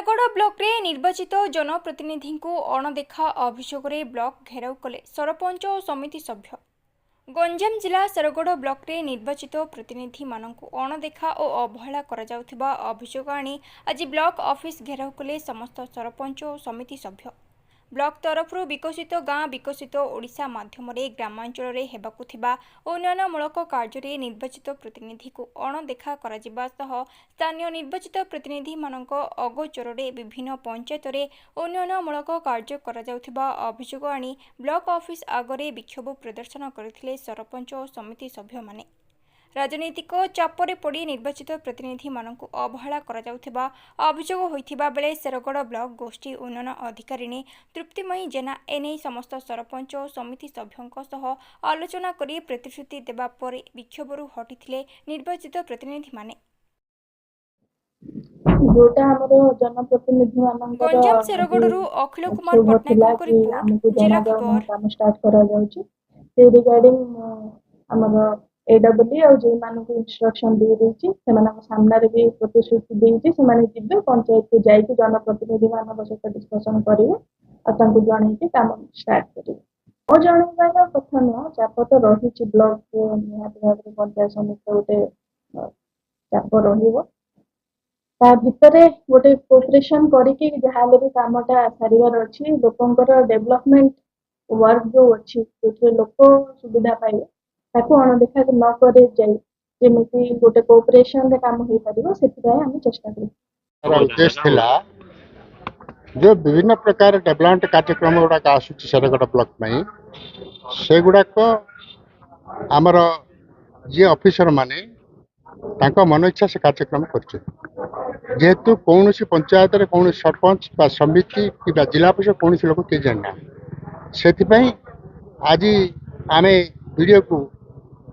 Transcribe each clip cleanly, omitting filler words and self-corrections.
Shergarh block रे निर्वाचित जनप्रतिनिधि को अणदेखा अभियोग ब्लॉक घेराव कले सरपंच और समिति सभ्य। गंजाम जिला शेरगढ़ ब्लॉक रे निर्वाचित प्रतिनिधि मानक अणदेखा और अवहेला करा अभियोग आनी आज ब्लॉक ऑफिस घेराव कले समस्त सरपंच और समिति सभ्य। ब्लॉक तरफ विकसित गाँ विकसित ओडिशा माध्यम ग्रामांचल हेबाकु थिबा उन्नयनमूलक कार्य निर्वाचित प्रतिनिधि को अणदेखा करा स्थानीय निर्वाचित प्रतिनिधि मानक अगोचर विभिन्न पंचायत उन्नयनमूलक कार्य करा अभियोग आनी ब्लॉक ऑफिस आगरे विक्षोभ प्रदर्शन करथिले सरपंच और समिति सभ्य माने। राजनीतिक चापरे पड़ी निर्वाचित प्रतिनिधि मानक अवहेला करा अभियोग होइथिबा बेले शेरगढ़ ब्लॉक गोष्ठी उन्नयन अधिकारी तृप्तिमयी जेना एने समस्त सरपंच और समिति सभ्यों सह आलोचना करी प्रतिश्रुति देबा परे विक्षोभरू हटिथिले निर्वाचित प्रतिनिधि माने। गंजाम शेरगढ़ अखिल कुमार पट्टनायक रिपोर्ट जिला खबर एडब्ल्यू और जे मानक इंस्ट्रक्शन दे देछि सेमानक सामने रे भी प्रतिश्रुति देछि सेमाने जिबे पंचायत को जाई जनप्रतिनिधि मानक सहित डिस्कशन करिवे और तांको जणै के काम स्टार्ट करिवे। ओ जणैबार कथा न चाप तो रही ब्लॉक निहात भाव पंचायत समिति गोटे चाप रहिबो ता भितरे गोटे कोऑपरेशन करिके जहाले भी कामटा सारिवार अछि लोकंकर डेवलपमेंट वर्क जो अछि जे लोक सुविधा पाइबे ताको अणदेखा न करे जाई जेमिति गोटे कोऑपरेशन रे काम होई परिबो सेतिबाय हम चेष्टा करी। उद्देश्य थिला जो विभिन्न प्रकार डेवलपमेंट कार्यक्रम गुड़ा आसूची शेरगढ़ ब्लॉक में से गुड़ा को आमर जी ऑफिसर माने तांको मन इच्छा से कार्यक्रम करछे जेहेतु कौन पंचायत रे कौन सरपंच बा समिति कि जिला परिषद कौन लोक के जानना से आज आम वीडियो को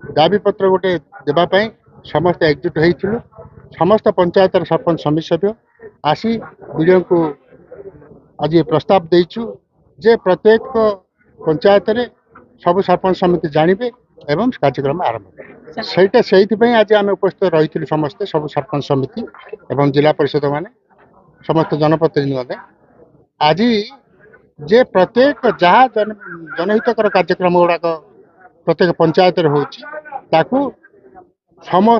दाबी पत्र गोटे देवाई समस्त एकजुट होइथिलु। समस्त पंचायत सरपंच समिति सभ्य आसी वीडियो को आज प्रस्ताव देइछु जे प्रत्येक पंचायत रे सब सरपंच समिति जानिबे एवं कार्यक्रम आरंभ सेटा सेइथिपई आज आम उपस्थित रही समस्ते सब सरपंच समिति एवं जिला परिषद माने समस्त जनप्रतिनिधि माने आज जे प्रत्येक जहाँ जनहितकर कार्यक्रम गुड़ाक प्रत्येक पंचायत होची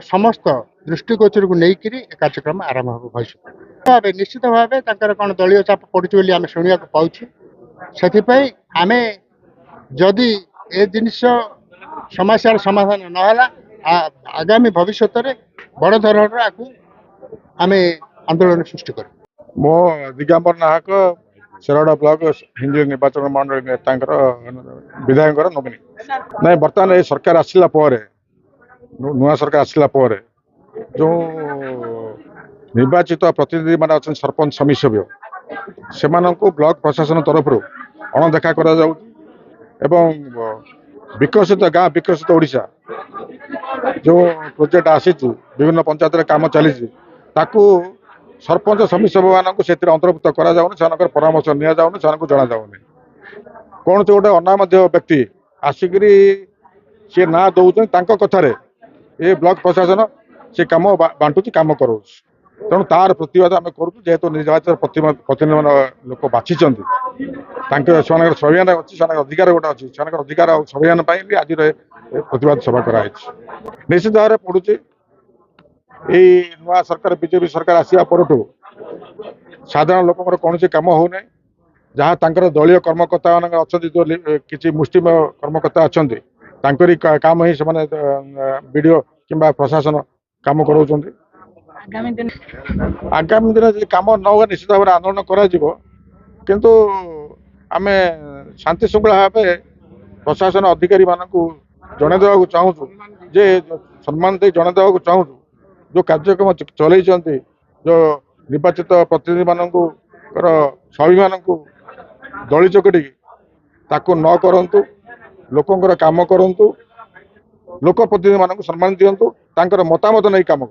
समस्त दृष्टिगोचर को लेकर कार्यक्रम आरंभ हो भविष्य निश्चित भाव कौन दलीय चाप पड़ुची आम शुणा पाऊँ से आम जदि ए जिनिस समस्यार समाधान नहला आगामी भविष्य बड़ धरण आम आंदोलन सृष्टि कर। मो दिगंबर नाहक शेरगढ़ ब्लॉक हिंदी निर्वाचन मंडल विधायक नमिनी ना बर्तमान ये सरकार आसला नुआ सरकार आसला जो निर्वाचित प्रतिनिधि मान अच्छा सरपंच समिति सभ्य से ब्लॉक प्रशासन तरफ अणदेखा करा विकसित गाँ विकसित ओडिशा जो प्रोजेक्ट आसी विभिन्न पंचायत काम चली सरपंच समिति सभ्य मानक से अंतर्भुक्त कर परामर्श नि जाऊनी से जना जाऊनी कौन से गोटे अनाम व्यक्ति आसिक सी ना दौन कथार ये ब्लॉक प्रशासन से कम बांटुची कम करो तेणु तार प्रतिवाद आम करूँ जेहेतु निर्वाचित प्रतिनिधि लोक बाछी संविधान अच्छी अधिकार गोटे अच्छी अधिकार संविधान आज प्रतिवाद सभा कराई निश्चित भाव में पड़ुची यही नुआ सरकार बीजेपी सरकार आसवा पर साधारण लोक कौन कम हो ना जहाँ तंकर दलीय कर्मकर्ता मान अच्छा जो किसी मुस्लिम कर्मकर्ता अच्छा काम ही से वीडियो किंबा प्रशासन काम कराऊँ आगामी दिन कम न हुए निश्चित भाव में आंदोलन किंतु आम शांति श्रृंखला भाव प्रशासन अधिकारी मानक जन देवा चाहूँ जे सम्मान दे जन देवा चाहूँ जो कार्यक्रम चल जो निर्वाचित प्रतिनिधि मानक स्वाभिमान को दली चकटी ताको न करंतु लोकंकर काम करंतु लोक प्रतिनिधि मानक सम्मान दियंतु तांकर मतामत नहीं काम